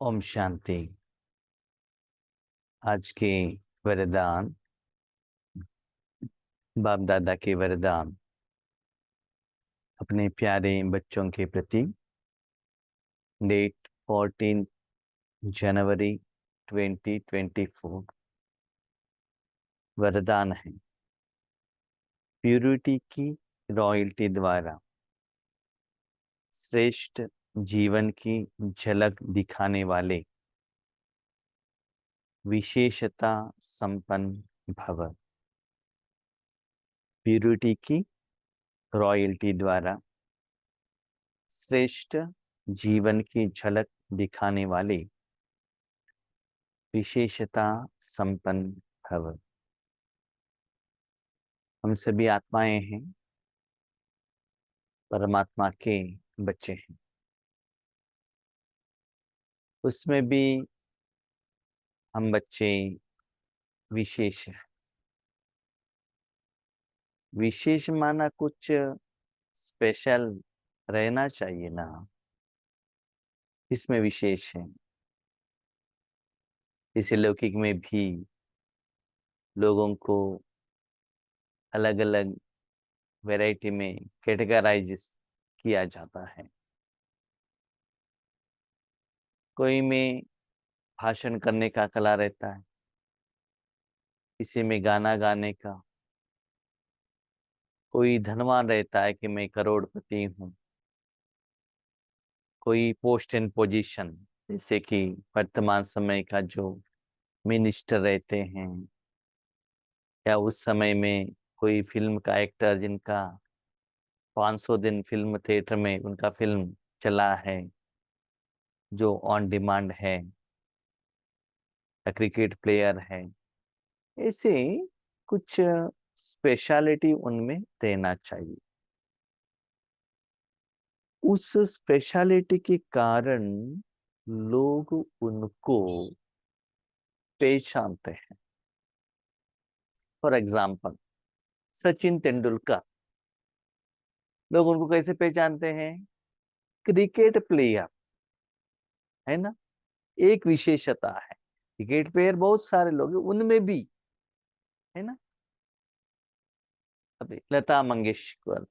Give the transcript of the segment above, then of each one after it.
ओम शांति। आज के वरदान, बाप दादा के वरदान अपने प्यारे बच्चों के प्रति। डेट 14 जनवरी 2024। वरदान है प्यूरिटी की रॉयल्टी द्वारा श्रेष्ठ जीवन की झलक दिखाने वाले विशेषता संपन्न भव। प्यूरिटी की रॉयल्टी द्वारा श्रेष्ठ जीवन की झलक दिखाने वाले विशेषता संपन्न भव। हम सभी आत्माएं हैं, परमात्मा के बच्चे हैं। उसमें भी हम बच्चे विशेष हैं। विशेष माना कुछ स्पेशल रहना चाहिए ना, इसमें विशेष है। इस लौकिक में भी लोगों को अलग अलग वैरायटी में कैटेगराइज किया जाता है। कोई में भाषण करने का कला रहता है, किसी में गाना गाने का। कोई धनवान रहता है कि मैं करोड़पति हूँ। कोई पोस्ट एंड पोजीशन, जैसे कि वर्तमान समय का जो मिनिस्टर रहते हैं, या उस समय में कोई फिल्म का एक्टर जिनका 500 दिन फिल्म थिएटर में उनका फिल्म चला है, जो ऑन डिमांड है, या क्रिकेट प्लेयर है। ऐसे कुछ स्पेशलिटी उनमें रहना चाहिए। उस स्पेशलिटी के कारण लोग उनको पहचानते हैं। फॉर एग्जाम्पल सचिन तेंदुलकर, लोग उनको कैसे पहचानते हैं? क्रिकेट प्लेयर, है ना। एक विशेषता है, क्रिकेट प्लेयर बहुत सारे लोग हैं, उनमें भी, है ना। अभी लता मंगेशकर,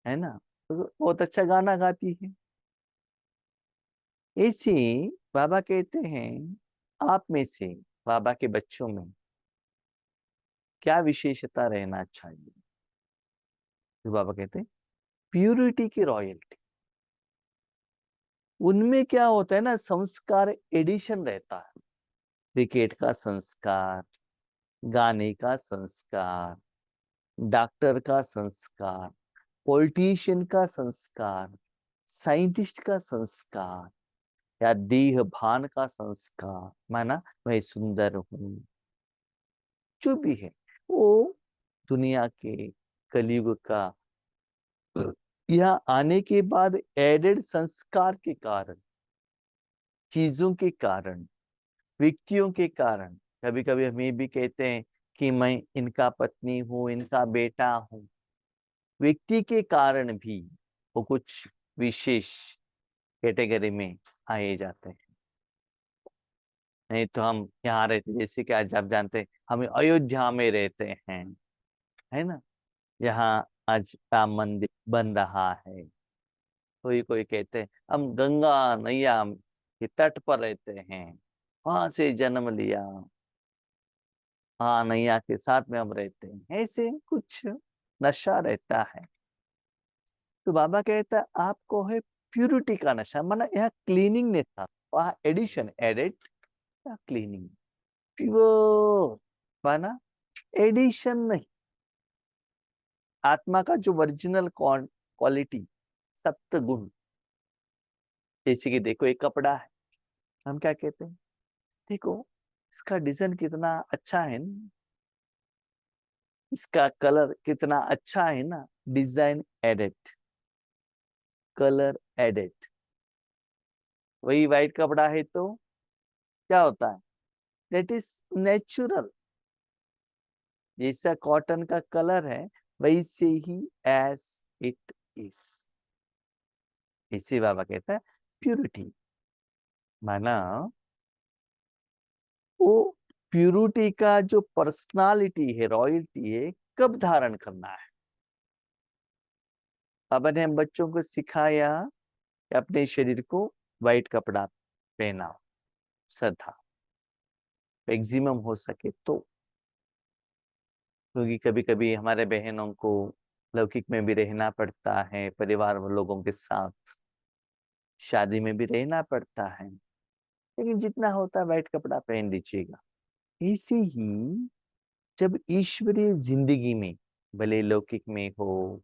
है ना, तो बहुत अच्छा गाना गाती है। ऐसे बाबा कहते हैं, आप में से, बाबा के बच्चों में क्या विशेषता रहना चाहिए? तो बाबा कहते हैं प्यूरिटी की रॉयल्टी। उनमें क्या होता है ना, संस्कार एडिशन रहता है। क्रिकेट का संस्कार, गाने का संस्कार, डॉक्टर का संस्कार, पॉलिटिशियन का संस्कार, साइंटिस्ट का संस्कार, या देह भान का संस्कार, माना मैं सुंदर हूं, जो भी है वो दुनिया के कलयुग का यहाँ आने के बाद एडेड संस्कार के कारण, चीजों के कारण, व्यक्तियों के कारण। कभी कभी हम ये भी कहते हैं कि मैं इनका पत्नी हूं, इनका बेटा हूं। व्यक्ति के कारण भी वो कुछ विशेष कैटेगरी में आए जाते हैं। नहीं तो हम यहाँ रहते, जैसे कि आज आप जानते हैं हम अयोध्या में रहते हैं, है ना, जहाँ आज राम मंदिर बन रहा है। कोई कोई कहते हैं हम गंगा नैया के तट पर रहते हैं, वहां से जन्म लिया, हाँ नैया के साथ में हम रहते हैं। ऐसे कुछ नशा रहता है। तो बाबा कहता है आपको है प्यूरिटी का नशा, माना यहाँ क्लीनिंगनेस था, वहाँ एडिशन एडेड, क्लीनिंग, प्योर, माना एडिशन नहीं। आत्मा का जो ओरिजिनल क्वालिटी, सप्त गुण। जैसे कि देखो एक कपड़ा है, हम क्या कहते हैं, देखो इसका डिजाइन कितना अच्छा है ना, इसका कलर कितना अच्छा है ना, डिजाइन एडेड, कलर एडेड। वही वाइट कपड़ा है तो क्या होता है, दैट इज नेचुरल। जैसा कॉटन का कलर है वैसे ही एज इट इज। इसी बाबा कहता है प्यूरिटी। माना वो प्यूरिटी का जो पर्सनालिटी है, रॉयल्टी है, कब धारण करना है। अब ने हम बच्चों को सिखाया कि अपने शरीर को व्हाइट कपड़ा पहनाओ सदा, मैक्सिमम हो सके तो, क्योंकि कभी कभी हमारे बहनों को लौकिक में भी रहना पड़ता है, परिवार लोगों के साथ शादी में भी रहना पड़ता है, लेकिन जितना होता है व्हाइट कपड़ा पहन लीजिएगा। ऐसे ही जब ईश्वरीय जिंदगी में, भले लौकिक में हो,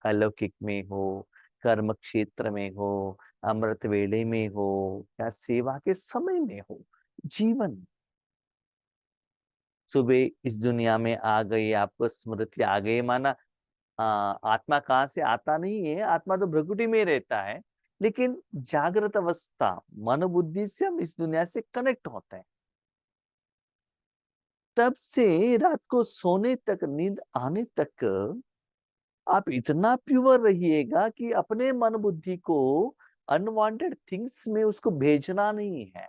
अलौकिक में हो, कर्म क्षेत्र में हो, अमृत वेले में हो, या सेवा के समय में हो, जीवन सुबह इस दुनिया में आ गई, आपको स्मृति आ गई, माना आत्मा कहाँ से आता नहीं है, आत्मा तो भ्रकुटी में रहता है, लेकिन जागृत अवस्था मन बुद्धि से हम इस दुनिया से कनेक्ट होते हैं। तब से रात को सोने तक, नींद आने तक आप इतना प्योर रहिएगा कि अपने मन बुद्धि को अनवांटेड थिंग्स में उसको भेजना नहीं है,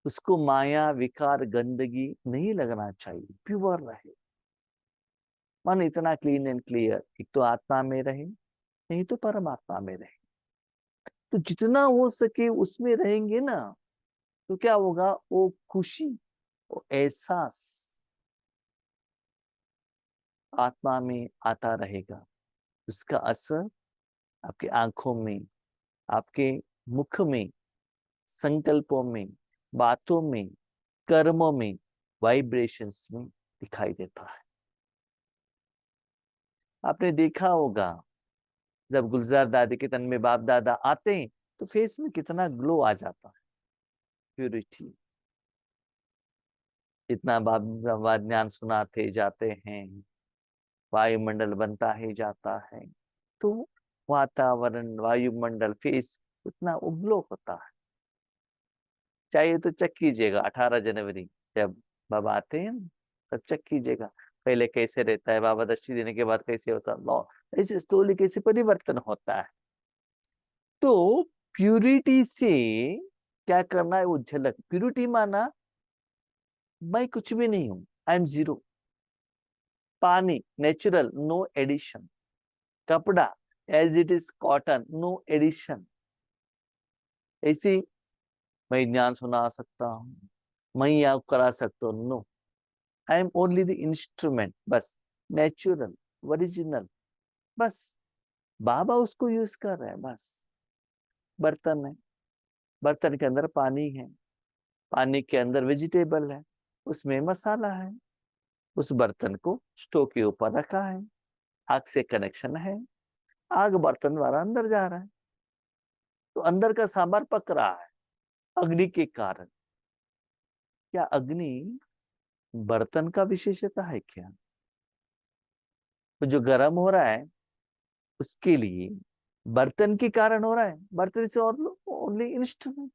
उसको माया विकार गंदगी नहीं लगना चाहिए, प्योर रहे, मन इतना क्लीन एंड क्लियर, एक तो आत्मा में रहे, नहीं तो परमात्मा में रहे। तो जितना हो सके उसमें रहेंगे ना, तो क्या होगा, वो खुशी, वो एहसास आत्मा में आता रहेगा, उसका असर आपके आंखों में, आपके मुख में, संकल्पों में, बातों में, कर्मों में, वाइब्रेशंस में दिखाई देता है। आपने देखा होगा जब गुलजार दादी के तन में बाप दादा आते हैं तो फेस में कितना ग्लो आ जाता है, प्यूरिटी। इतना बाप बाबा ज्ञान सुनाते जाते हैं, वायुमंडल बनता ही जाता है, तो वातावरण, वायुमंडल, फेस उतना उग्लो होता है। चाहिए तो चेक कीजिएगा 18 जनवरी जब बाबा आते हैं तब चेक कीजिएगा, पहले कैसे रहता है, बाबा दृष्टि देने के बाद कैसे होता है, लॉ ऐसे स्लोली कैसे परिवर्तन होता है। तो प्यूरिटी से क्या करना है, वो झलक। प्यूरिटी माना मैं कुछ भी नहीं हूं, आई एम जीरो। पानी नेचुरल, नो एडिशन। कपड़ा as it is cotton, no addition. ऐसी मैं ज्ञान सुना सकता हूँ, मैं यहाँ करा सकता हूँ, no, I am only the instrument, बस नेचुरल, ओरिजिनल, बस बाबा उसको यूज कर रहे हैं, बस। बर्तन है, बर्तन के अंदर पानी है, पानी के अंदर वेजिटेबल है, उसमें मसाला है, उस बर्तन को स्टोव के ऊपर रखा है, आग से कनेक्शन है, आग बर्तन द्वारा अंदर जा रहा है, तो अंदर का सांभर पक रहा है अग्नि के कारण। क्या अग्नि बर्तन का विशेषता है क्या? तो जो गर्म हो रहा है उसके लिए बर्तन के कारण हो रहा है, बर्तन से और ओनली इंस्ट्रूमेंट।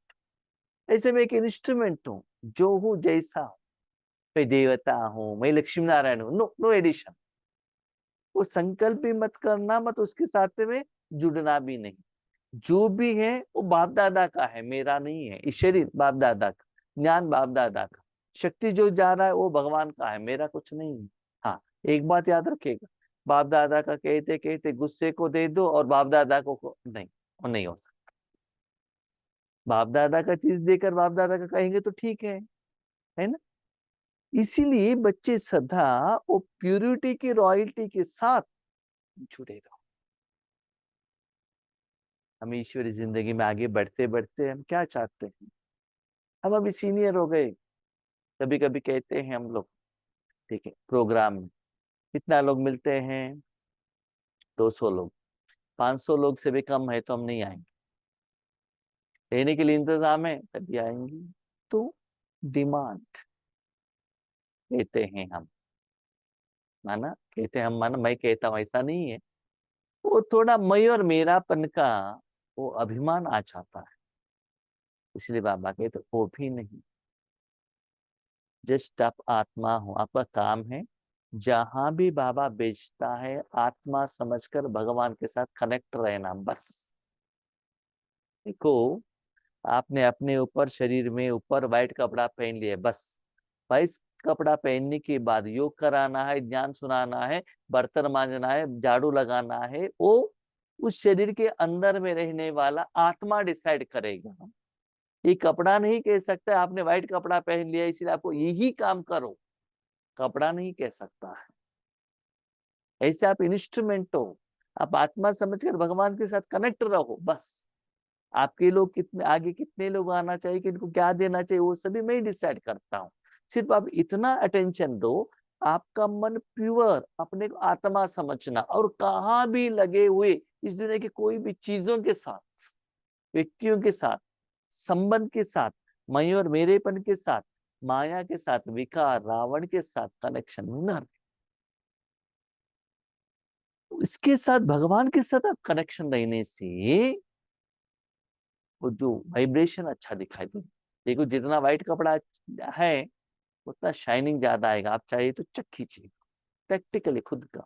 ऐसे में एक इंस्ट्रूमेंट हूं, जो हूं जैसा हूं, मैं देवता हूं, मैं लक्ष्मी नारायण हूं, नो नो एडिशन। वो संकल्प भी मत करना, मत उसके साथ में जुड़ना भी नहीं। जो भी है वो बाप दादा का है, मेरा नहीं है। इस शरीर बाप दादा का, ज्ञान बाप दादा का, शक्ति जो जा रहा है वो भगवान का है, मेरा कुछ नहीं है। हाँ, एक बात याद रखिएगा, बाप दादा का कहते कहते गुस्से को दे दो और बाप दादा को नहीं, वो नहीं हो सकता। बाप दादा का चीज देकर बाप दादा का कहेंगे तो ठीक है ना। इसीलिए बच्चे सदा वो प्यूरिटी की रॉयल्टी के साथ जुड़े रहो। हम ईश्वरी जिंदगी में आगे बढ़ते बढ़ते हम क्या चाहते हैं, हम अभी सीनियर हो गए, कभी कभी कहते हैं हम लोग, ठीक है, प्रोग्राम में कितना लोग मिलते हैं, 200 लोग, 500 लोग से भी कम है तो हम नहीं आएंगे, रहने के लिए इंतजाम है तभी आएंगे। तो डिमांड कहते हैं हम, माना कहते हैं हम, माना मैं कहता हूं ऐसा नहीं है, वो थोड़ा मैं और मेरापन का वो अभिमान आ जाता है, इसलिए बाबा कहते वो भी नहीं, जस्ट आप आत्मा हो, आपका काम है जहां भी बाबा बेचता है आत्मा समझकर भगवान के साथ कनेक्ट रहना, बस। देखो आपने अपने ऊपर शरीर में ऊपर व्हाइट कपड़ा पहन लिया, बस भाई कपड़ा पहनने के बाद योग कराना है, ज्ञान सुनाना है, बर्तन मांजना है, झाड़ू लगाना है, वो उस शरीर के अंदर में रहने वाला आत्मा डिसाइड करेगा। ये कपड़ा नहीं कह सकता आपने व्हाइट कपड़ा पहन लिया इसलिए आपको यही काम करो, कपड़ा नहीं कह सकता है। ऐसे आप इंस्ट्रूमेंट हो, आप आत्मा समझकर भगवान के साथ कनेक्ट रहो बस। आपके लोग कितने आगे, कितने लोग आना चाहिए, किनको क्या देना चाहिए, वो सभी मैं ही डिसाइड करता हूँ। सिर्फ आप इतना अटेंशन दो, आपका मन प्योर, अपने को आत्मा समझना, और कहाँ भी लगे हुए इस दुनिया की कोई भी चीजों के साथ, व्यक्तियों के साथ, संबंध के साथ, मैं और मेरेपन के साथ, माया के साथ, विकार रावण के साथ कनेक्शन न रहे। इसके साथ भगवान के साथ आप कनेक्शन रहने से वो जो वाइब्रेशन अच्छा दिखाई दे। देखो जितना व्हाइट कपड़ा है उतना शाइनिंग ज्यादा आएगा। आप चाहिए तो चेक कीजिए प्रैक्टिकली खुद का।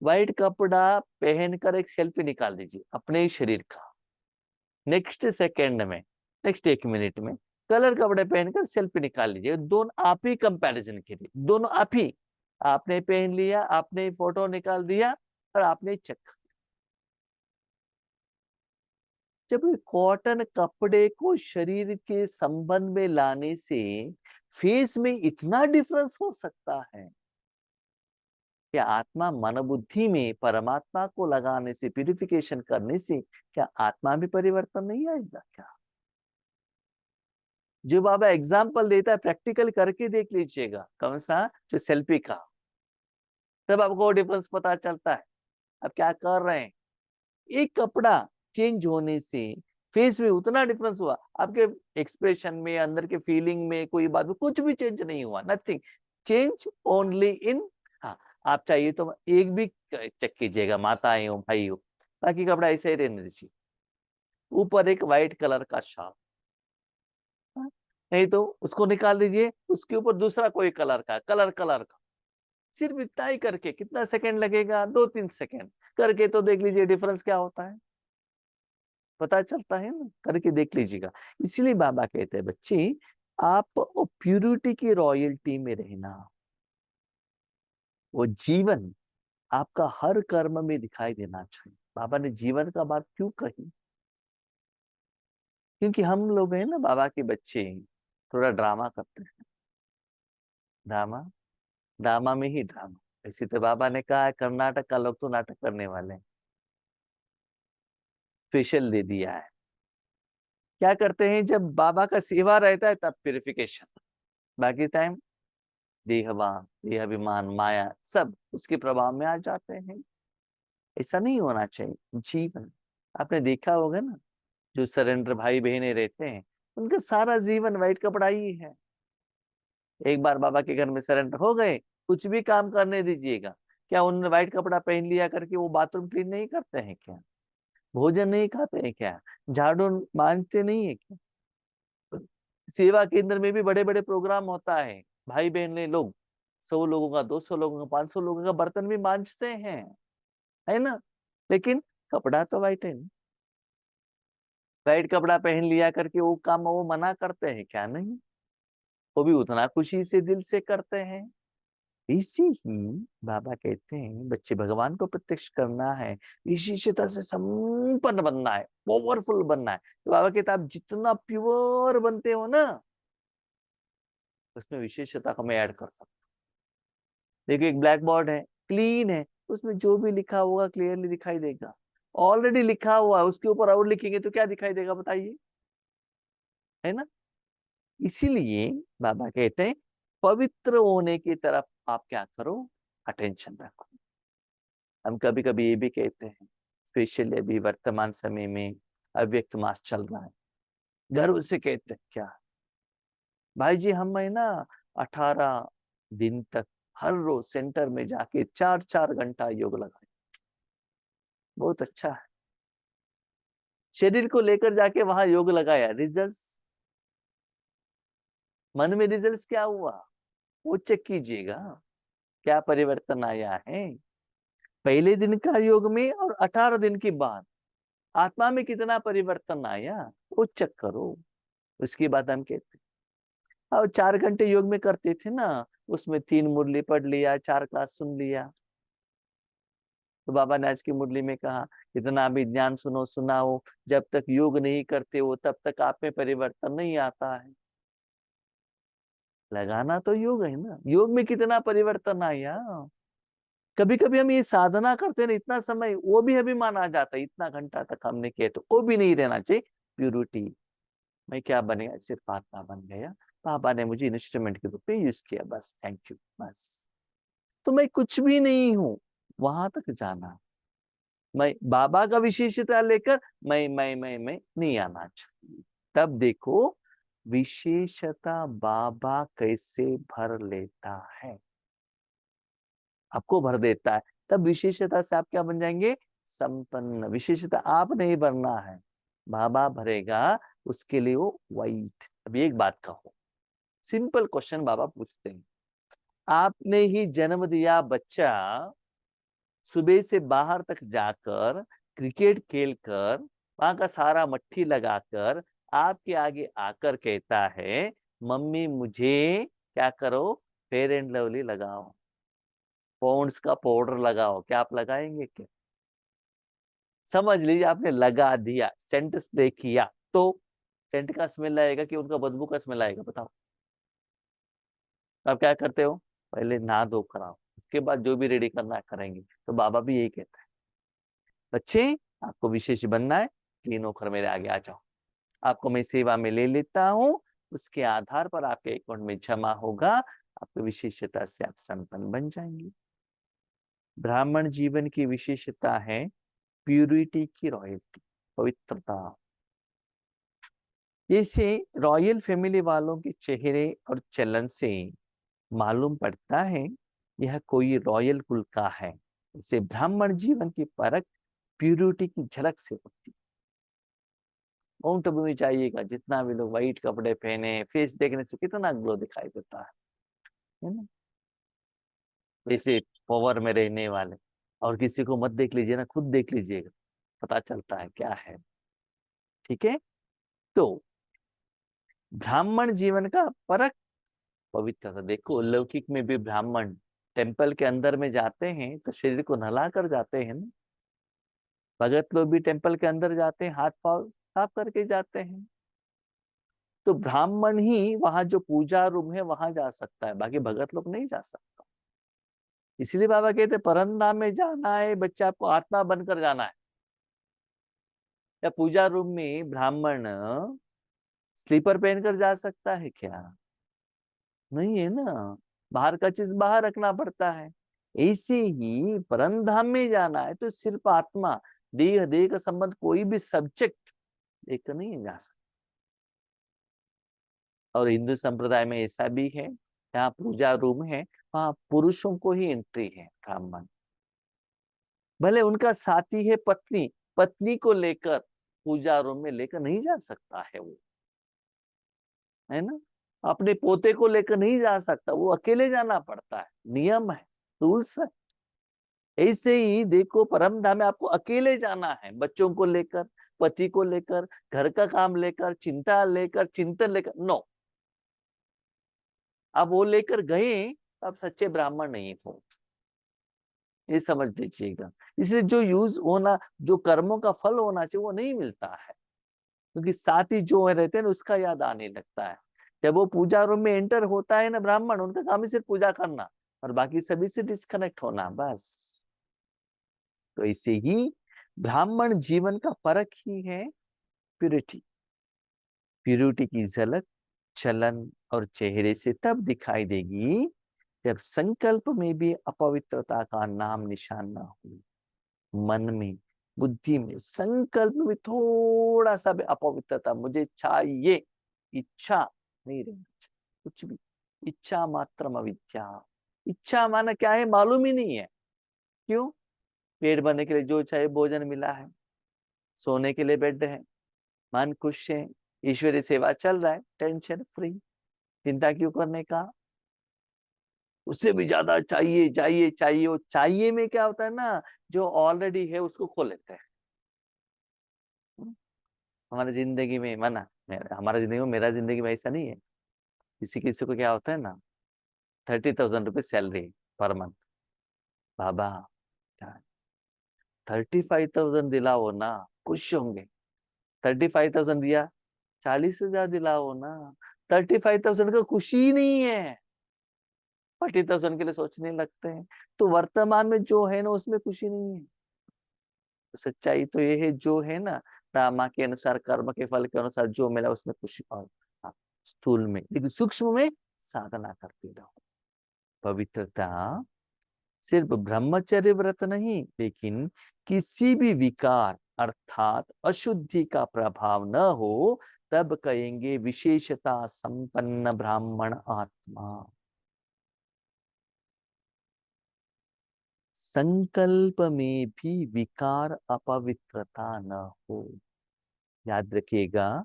व्हाइट कपड़ा पहनकर एक सेल्फी निकाल दीजिए अपने ही शरीर का, नेक्स्ट सेकेंड में, नेक्स्ट 1 मिनट में कलर कपड़े पहनकर सेल्फी निकाल लीजिए। दोनों आप ही कंपैरिजन कीजिए, दोनों आप ही, आपने पहन लिया, आपने फोटो निकाल दिया और आपने चेक। जब कॉटन कपड़े को शरीर के संबंध में लाने से फेस में इतना डिफरेंस हो सकता है, क्या आत्मा मन बुद्धि में परमात्मा को लगाने से, प्यूरिफिकेशन करने से क्या आत्मा में परिवर्तन नहीं आएगा क्या? जो बाबा एग्जाम्पल देता है प्रैक्टिकल करके देख लीजिएगा। कौन सा? जो सेल्फी का, तब आपको डिफरेंस पता चलता है। अब क्या कर रहे हैं, एक कपड़ा चेंज होने से फेस में उतना डिफरेंस हुआ, आपके एक्सप्रेशन में, अंदर के फीलिंग में, कोई बात में कुछ भी चेंज नहीं हुआ, नथिंग चेंज, ओनली इन। हाँ, आप चाहिए तो एक भी चेक कीजिएगा, माताएं हो भाई हो, बाकी कपड़ा ऐसे ही रहने दीजिए, ऊपर एक व्हाइट कलर का शॉल, नहीं तो उसको निकाल दीजिए, उसके ऊपर दूसरा कोई कलर का, कलर कलर का, सिर्फ इतना ही करके कितना सेकंड लगेगा, 2-3 सेकंड करके तो देख लीजिए डिफरेंस क्या होता है, पता चलता है ना, करके देख लीजिएगा। इसलिए बाबा कहते हैं बच्चे आप प्यूरिटी की रॉयल्टी में रहना, वो जीवन आपका हर कर्म में दिखाई देना चाहिए। बाबा ने जीवन का बात क्यों कही? क्योंकि हम लोग हैं ना बाबा के बच्चे, थोड़ा ड्रामा करते हैं, ड्रामा, ड्रामा में ही ड्रामा। ऐसे तो बाबा ने कहा है कर्नाटक का लोग तो नाटक करने वाले हैं, स्पेशल दे दिया है। क्या करते हैं, जब बाबा का सेवा रहता है तब प्यूरिफिकेशन, बाकी टाइम देहवान, देहाभिमान, माया सब उसके प्रभाव में आ जाते हैं। ऐसा नहीं होना चाहिए जीवन। आपने देखा होगा ना, जो सरेंडर भाई बहने रहते हैं उनका सारा जीवन व्हाइट कपड़ा ही है। एक बार बाबा के घर में सरेंडर हो गए, कुछ भी काम करने दीजिएगा, क्या उन्होंने व्हाइट कपड़ा पहन लिया करके वो बाथरूम क्लीन नहीं करते हैं क्या? भोजन नहीं खाते हैं क्या? झाड़ू मांजते नहीं है क्या? सेवा केंद्र में भी बड़े बड़े प्रोग्राम होता है, भाई बहन लोग 100 लोगों का, 200 लोगों का, 500 लोगों का बर्तन भी मांजते हैं, है ना? लेकिन कपड़ा तो व्हाइट है ना। व्हाइट कपड़ा पहन लिया करके वो काम वो मना करते हैं क्या? नहीं, वो भी उतना खुशी से दिल से करते हैं। इसी ही बाबा कहते हैं बच्चे भगवान को प्रत्यक्ष करना है, विशेषता से संपन्न बनना है, पावरफुल बनना है। तो बाबा कहते हैं आप जितना प्योर बनते हो ना, उसमें विशेषता को मैं ऐड कर सकता हूँ। देखिए एक ब्लैक बोर्ड है, क्लीन है, उसमें जो भी लिखा होगा क्लियरली दिखाई देगा। ऑलरेडी लिखा हुआ है, उसके ऊपर और लिखेंगे तो क्या दिखाई देगा बताइए, है ना? इसीलिए बाबा कहते हैं पवित्र होने की तरफ आप क्या करो, अटेंशन रखो। हम कभी कभी ये भी कहते हैं, स्पेशली अभी वर्तमान समय में अव्यक्त मास चल रहा है, गर्व से कहते हैं क्या भाई जी, हम है ना 18 दिन तक हर रोज सेंटर में जाके 4-4 घंटा योग लगाए। बहुत अच्छा है, शरीर को लेकर जाके वहां योग लगाया, रिजल्ट्स, मन में रिजल्ट्स क्या हुआ वो चेक कीजिएगा, क्या परिवर्तन आया है पहले दिन का योग में और 18 दिन के बाद, आत्मा में कितना परिवर्तन आया, वो चेक करो। उसके बाद हम कहते और 4 घंटे योग में करते थे ना, उसमें 3 मुरली पढ़ लिया, 4 क्लास सुन लिया। तो बाबा ने आज की मुरली में कहा, इतना भी ज्ञान सुनो सुनाओ, जब तक योग नहीं करते हो तब तक आप में परिवर्तन नहीं आता है। लगाना तो योग है ना, योग में कितना परिवर्तन आया। कभी कभी हम ये साधना करते ना, इतना समय वो भी अभी माना जाता है, इतना घंटा तक हमने किया, तो वो भी नहीं रहना चाहिए। प्यूरिटी, मैं क्या बनेगा, सिर्फ आत्मा बन गया। बाबा ने मुझे इंस्ट्रूमेंट के रूप में यूज किया, बस थैंक यू, बस। तो मैं कुछ भी नहीं हूं, वहां तक जाना। मैं बाबा का विशेषता लेकर मैं नहीं आना चाहिए। तब देखो विशेषता बाबा कैसे भर लेता है, आपको भर देता है। तब विशेषता से आप क्या बन जाएंगे, संपन्न। विशेषता आप नहीं भरना है, बाबा भरेगा। उसके लिए वो वाइट। अभी एक बात कहो, सिंपल क्वेश्चन बाबा पूछते हैं, आपने ही जन्म दिया बच्चा, सुबह से बाहर तक जाकर क्रिकेट खेलकर वहां का सारा मट्ठी लगाकर आपके आगे आकर कहता है, मम्मी मुझे क्या करो, फेयर एंड लवली लगाओ, पॉन्ड्स का पाउडर लगाओ, क्या आप लगाएंगे क्या? समझ लीजिए आपने लगा दिया, सेंट स्प्रे किया, तो सेंट का स्मेल आएगा कि उनका बदबू का स्मेल आएगा, बताओ। आप क्या करते हो, पहले नहा धो कर आओ, उसके बाद जो भी रेडी करना है करेंगे। तो बाबा भी यही कहता है, बच्चे आपको विशेष बनना है, 3 होकर मेरे आगे आ जाओ, आपको मैं सेवा में ले लेता हूँ, उसके आधार पर आपके अकाउंट में जमा होगा, आपकी विशेषता से आप संपन्न बन जाएंगे। ब्राह्मण जीवन की विशेषता है प्यूरिटी की रॉयल्टी, पवित्रता। जैसे रॉयल फैमिली वालों के चेहरे और चलन से मालूम पड़ता है यह कोई रॉयल कुल का है, इसे ब्राह्मण जीवन की परख प्यूरिटी की झलक से होती है। माउंट आबू में चाहिएगा, जितना भी लोग व्हाइट कपड़े पहने, फेस देखने से कितना ग्लो दिखाई देता है ना। वैसे पावर में रहने वाले, और किसी को मत देख लीजिए ना, खुद देख लीजिएगा, पता चलता है क्या है। ठीक है, तो ब्राह्मण जीवन का परख पवित्रता। देखो लौकिक में भी ब्राह्मण टेम्पल के अंदर में जाते हैं तो शरीर को नहला कर जाते हैं ना, भगत लोग भी टेम्पल के अंदर जाते हैं, हाथ पांव साफ करके जाते हैं। तो ब्राह्मण ही वहां जो पूजा रूम है वहां जा सकता है, बाकी भगत लोग नहीं जा सकता। इसलिए बाबा कहते परमधाम में जाना है बच्चा, आपको आत्मा बनकर जाना है। या पूजा रूम में ब्राह्मण स्लीपर पहनकर जा सकता है क्या? नहीं है ना, बाहर का चीज बाहर रखना पड़ता है। ऐसे ही परमधाम में जाना है तो सिर्फ आत्मा, देह देह का संबंध कोई भी सब्जेक्ट लेकर नहीं जा सकता। और हिंदू संप्रदाय में ऐसा भी है, जहाँ पूजा रूम है वहां पुरुषों को ही एंट्री है, ब्राह्मण। भले उनका साथी है पत्नी, पत्नी को लेकर पूजा रूम में लेकर नहीं जा सकता है वो, है ना। अपने पोते को लेकर नहीं जा सकता, वो अकेले जाना पड़ता है, नियम है, रूल्स है। ऐसे ही देखो परम धाम में आपको अकेले जाना है, बच्चों को लेकर, पति को लेकर, घर का काम लेकर, चिंता लेकर, चिंतन लेकर, नो। अब वो लेकर गए तो आप सच्चे ब्राह्मण नहीं हो, ये समझ लीजिएगा। इसलिए जो यूज होना, जो कर्मों का फल होना चाहिए वो नहीं मिलता है, क्योंकि साथ ही जो है रहते हैं ना उसका याद आने लगता है। जब वो पूजा रूम में एंटर होता है ना ब्राह्मण, उनका काम ही सिर्फ पूजा करना और बाकी सभी से डिस्कनेक्ट होना, बस। तो ऐसे ही ब्राह्मण जीवन का परख ही है प्यूरिटी। प्यूरिटी की झलक चलन और चेहरे से तब दिखाई देगी जब संकल्प में भी अपवित्रता का नाम निशान ना हो। मन में, बुद्धि में, संकल्प में थोड़ा सा भी अपवित्रता, मुझे चाहिए, इच्छा नहीं रहना चाहिए, कुछ भी। इच्छा मात्रम अविद्या, इच्छा माना क्या है मालूम ही नहीं है। क्यों? पेट भरने के लिए जो चाहे भोजन मिला है, सोने के लिए बेड है, मन खुश है, ईश्वरीय सेवा चल रहा है, टेंशन फ्री, चिंता क्यों करने का। उससे भी ज्यादा चाहिए चाहिए चाहिए, वो चाहिए में क्या होता है ना, जो ऑलरेडी है उसको खो लेते हैं। हमारी जिंदगी में माना, हमारा जिंदगी में, मेरा जिंदगी में ऐसा नहीं है। किसी किसी को क्या होता है ना, 30,000 रुपये सैलरी पर मंथ। बाबा, 35,000 दिलाओ ना, खुश होंगे। 35,000 दिया, 40,000 दिलाओ ना। 35,000 का खुशी ही नहीं है, 40,000 के लिए सोचने लगते हैं। तो वर्तमान में जो है ना, उसमें खुशी नहीं है। तो सच्चाई तो ये है, जो है ना, ड्रामा के अनुसार, कर्म के फल के अनुसार जो मिला उसमें खुशी पाओ। हाँ, स्थूल में, लेकिन सूक्ष्म में साधना करते रहो। पवित्रता सिर्फ ब्रह्मचर्य व्रत नहीं, लेकिन किसी भी विकार अर्थात अशुद्धि का प्रभाव न हो, तब कहेंगे विशेषता संपन्न ब्राह्मण आत्मा। संकल्प में भी विकार अपवित्रता न हो। याद रखिएगा,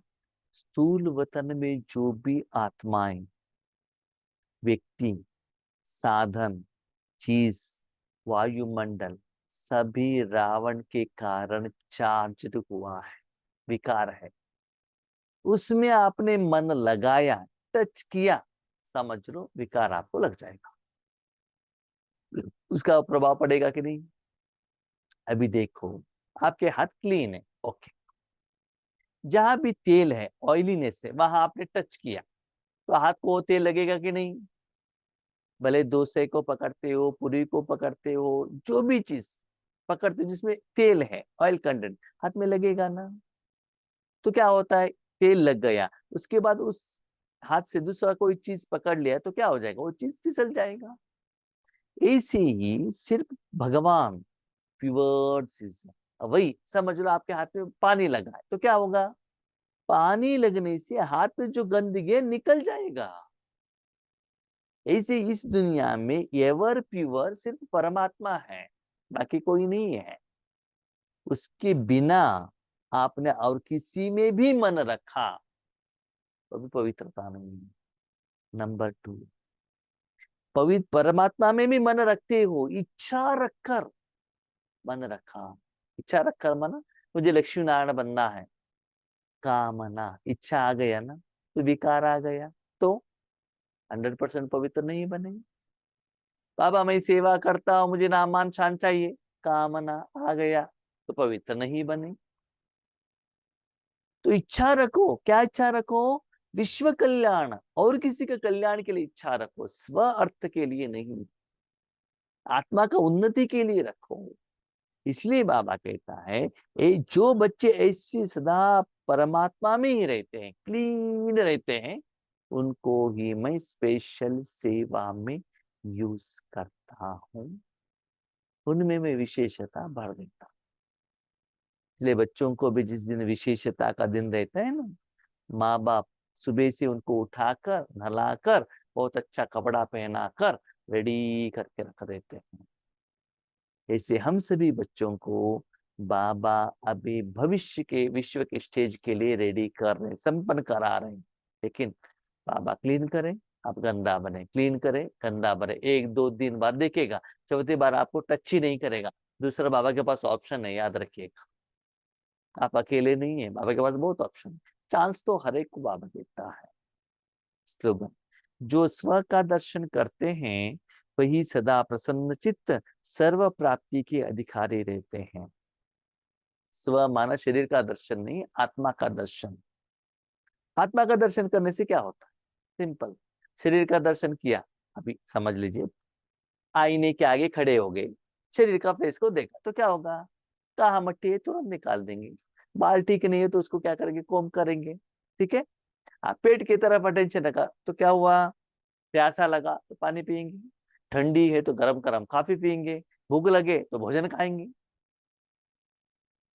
स्थूल वतन में जो भी आत्माएं, व्यक्ति, साधन, चीज, वायुमंडल, सभी रावण के कारण चार्ज हुआ है, विकार है। उसमें आपने मन लगाया, टच किया, समझ लो विकार आपको लग जाएगा। उसका प्रभाव पड़ेगा कि नहीं? अभी देखो, आपके हाथ क्लीन है, ओके, जहां भी तेल है, ऑयलीनेस है, वहां आपने टच किया तो हाथ को वो तेल लगेगा कि नहीं? भले डोसे को पकड़ते हो, पूरी को पकड़ते हो, जो भी चीज पकड़ते हो जिसमें तेल है, ऑयल कंटेंट, हाथ में लगेगा ना। तो क्या होता है, तेल लग गया, उसके बाद उस हाथ से दूसरा कोई चीज पकड़ लिया तो क्या हो जाएगा, वो चीज फिसल जाएगा। ऐसे ही सिर्फ भगवान प्योर चीज है। वही समझ लो, आपके हाथ में पानी लगा है तो क्या होगा, पानी लगने से हाथ में जो गंदगी है निकल जाएगा। ऐसे इस दुनिया में एवर प्योर सिर्फ परमात्मा है, बाकी कोई नहीं है। उसके बिना आपने और किसी में भी मन रखा तो भी पवित्रता नहीं है। नंबर 2, पवित्र परमात्मा में भी मन रखते हो, इच्छा रखकर मन रखा। इच्छा रखकर माना मुझे लक्ष्मी नारायण बनना है, कामना, इच्छा आ गया ना, तो विकार आ गया, तो 100% पवित्र नहीं बने। बाबा मैं सेवा करता हूं, मुझे नाम मान शान चाहिए, कामना आ गया, तो पवित्र नहीं बने। तो इच्छा रखो, क्या इच्छा रखो, विश्व कल्याण, और किसी का कल्याण के लिए इच्छा रखो, स्व अर्थ के लिए नहीं, आत्मा का उन्नति के लिए रखो। इसलिए बाबा कहता है, जो बच्चे ऐसे सदा परमात्मा में ही रहते हैं, क्लीन रहते हैं, उनको ही मैं स्पेशल सेवा में यूज करता हूं, उनमें मैं विशेषता भर देता हूं। इसलिए बच्चों को भी जिस दिन विशेषता का दिन रहता है ना, माँ बाप सुबह से उनको उठाकर, नहलाकर, बहुत अच्छा कपड़ा पहनाकर रेडी करके रख देते हैं। ऐसे हम सभी बच्चों को बाबा अभी भविष्य के विश्व के स्टेज के लिए रेडी कर रहे हैं, संपन्न करा रहे हैं। लेकिन बाबा क्लीन करें, आप गंदा बने, क्लीन करें, गंदा बने, 1-2 दिन बाद देखेगा, चौथी बार आपको टच ही नहीं करेगा। दूसरा बाबा के पास ऑप्शन है, याद रखिएगा, आप अकेले नहीं है, बाबा के पास बहुत ऑप्शन है। चांस तो हर एक को बाबा देता है। स्लोगन, जो स्व का दर्शन करते हैं वही सदा प्रसन्न चित्त सर्व प्राप्ति के अधिकारी रहते हैं। स्व माना शरीर का दर्शन नहीं, आत्मा का दर्शन। आत्मा का दर्शन करने से क्या होता है, सिंपल, शरीर का दर्शन किया, अभी समझ लीजिए, आईने के आगे खड़े हो गए, शरीर का फेस को देखा तो क्या होगा, कहाँ मट्टी है तुरंत निकाल देंगे, बाल ठीक नहीं है तो उसको क्या करेंगे, कोम करेंगे, ठीक है। आप पेट की तरफ अटेंशन रखा तो क्या हुआ, प्यासा लगा तो पानी पियेंगे, ठंडी है तो गरम गरम कॉफी पियेंगे, भूख लगे तो भोजन खाएंगे।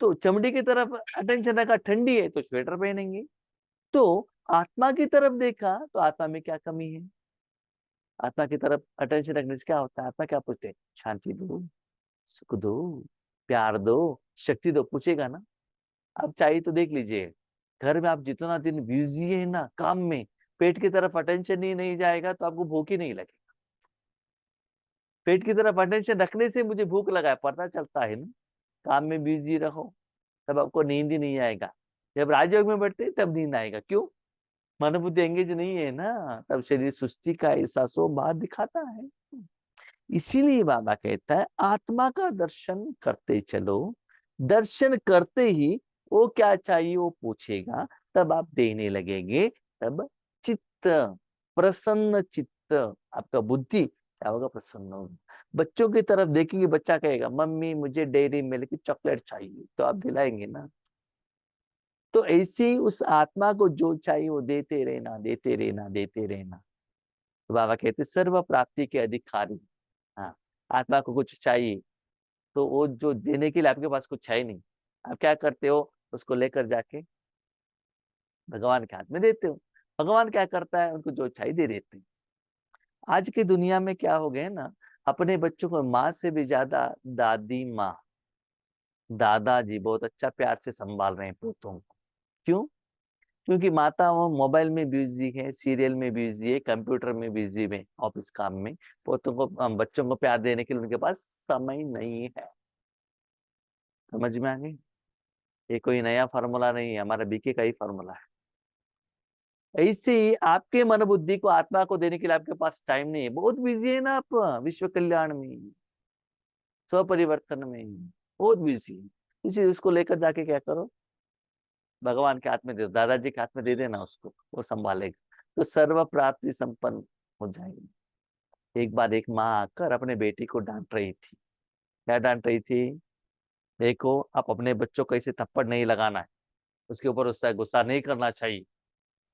तो चमड़ी की तरफ अटेंशन रखा, ठंडी है तो स्वेटर पहनेंगे। तो आत्मा की तरफ देखा तो आत्मा में क्या कमी है, आत्मा की तरफ अटेंशन रखने से क्या होता है, आत्मा क्या पूछते हैं, शांति दो, सुख दो, प्यार दो, शक्ति दो, पूछेगा ना। आप चाहिए तो देख लीजिए, घर में आप जितना दिन बिजी है ना काम में, पेट की तरफ अटेंशन ही नहीं जाएगा तो आपको भूख ही नहीं लगेगी। पेट की तरफ अटेंशन रखने से मुझे भूख लगा है, पता चलता है ना। काम में बिजी रहो तब आपको नींद ही नहीं आएगा। जब राजयोग में बैठते हैं तब नींद आएगा। क्यों? मन बुद्धि एंगेज नहीं है ना, तब शरीर सुस्ती का एहसास वो बाहर दिखाता है। इसीलिए बाबा कहता है आत्मा का दर्शन करते चलो, दर्शन करते ही वो क्या चाहिए वो पूछेगा, तब आप देने लगेंगे। तब चित्त, प्रसन्न चित्त, आपका बुद्धि क्या होगा? प्रसन्न होगा। बच्चों की तरफ देखेंगे, बच्चा कहेगा मम्मी मुझे डेयरी मिल्क की चॉकलेट चाहिए, तो आप दिलाएंगे ना। तो ऐसे ही उस आत्मा को जो चाहिए वो देते रहना, देते रहना, देते रहना। तो बाबा कहते सर्व प्राप्ति के अधिकारी। हाँ, आत्मा को कुछ चाहिए तो वो जो देने के लिए आपके पास कुछ है ही नहीं, आप क्या करते हो? उसको लेकर जाके भगवान के हाथ में देते हो। भगवान क्या करता है? उनको जो चाहिए दे देते हैं। आज की दुनिया में क्या हो गया ना, अपने बच्चों को माँ से भी ज्यादा दादी माँ, दादाजी बहुत अच्छा प्यार से संभाल रहे हैं पोतों को। क्यों? क्योंकि माता वो मोबाइल में बिजी है, सीरियल में बिजी है, कंप्यूटर में बिजी है, ऑफिस काम में। पोतों को बच्चों को प्यार देने के लिए उनके पास समय नहीं है। समझ में आ गई? ये कोई नया फार्मूला नहीं है, हमारा बीके का ही फार्मूला है। ऐसे ही आपके मन बुद्धि को आत्मा को देने के लिए आपके पास टाइम नहीं है, बहुत बिजी है ना आप, विश्व कल्याण में, स्व परिवर्तन में बहुत बिजी है। इसी उसको लेकर जाके क्या करो? भगवान के हाथ में दे दो, दादाजी के हाथ में दे देना उसको, वो संभालेगा, तो सर्व प्राप्ति संपन्न हो जाएगी। एक बार एक माँ आकर अपने बेटी को डांट रही थी। क्या डांट रही थी? देखो, आप अपने बच्चों को ऐसे थप्पड़ नहीं लगाना है, उसके ऊपर उससे गुस्सा नहीं करना चाहिए।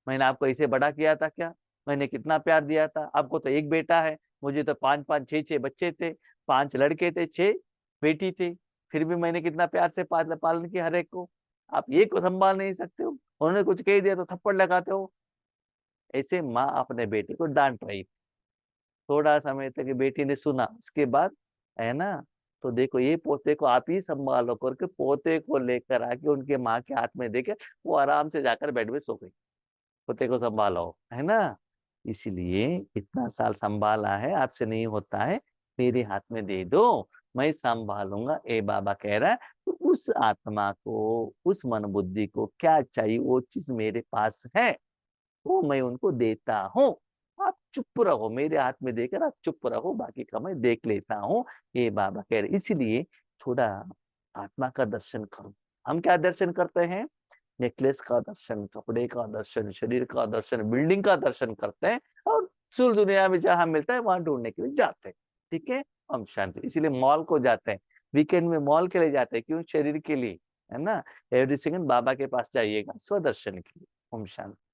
मैंने आपको ऐसे बड़ा किया था क्या? मैंने कितना प्यार दिया था आपको? तो एक बेटा है, मुझे तो 5-5 6-6 बच्चे थे, 5 लड़के थे, 6 बेटी थी, फिर भी मैंने कितना प्यार से पालन किया हर एक को। आप एक को संभाल नहीं सकते हो, उन्होंने कुछ कह दिया तो थप्पड़ लगाते हो। ऐसे माँ अपने बेटे को डांट रही। थोड़ा समय तक बेटी ने सुना, उसके बाद है ना, तो देखो ये पोते को आप ही संभालो करके पोते को लेकर आके उनके माँ के हाथ में देके वो आराम से जाकर बेड में सो गई। पोते को संभालो, है ना। इसलिए इतना साल संभाला है, आपसे नहीं होता है, मेरे हाथ में दे दो, मैं संभालूंगा, ए बाबा कह रहा है। तो उस आत्मा को, उस मन बुद्धि को क्या चाहिए वो चीज मेरे पास है, वो मैं उनको देता हूँ। आप चुप रहो, मेरे हाथ में देकर आप चुप रहो, बाकी का मैं देख लेता हूँ, ये बाबा कह रहे। इसलिए थोड़ा आत्मा का दर्शन करो। हम क्या दर्शन करते हैं? नेकलेस का दर्शन, कपड़े का दर्शन, शरीर का दर्शन, बिल्डिंग का दर्शन करते हैं, और सुर दुनिया में जहां मिलता है वहां ढूंढने के लिए जाते हैं। ठीक है, हम शांति। इसीलिए मॉल को जाते हैं, वीकेंड में मॉल के लिए जाते हैं। क्यों? शरीर के लिए, है ना। एवरी सेकंड बाबा के पास जाइएगा स्वदर्शन के लिए। ओम शांति।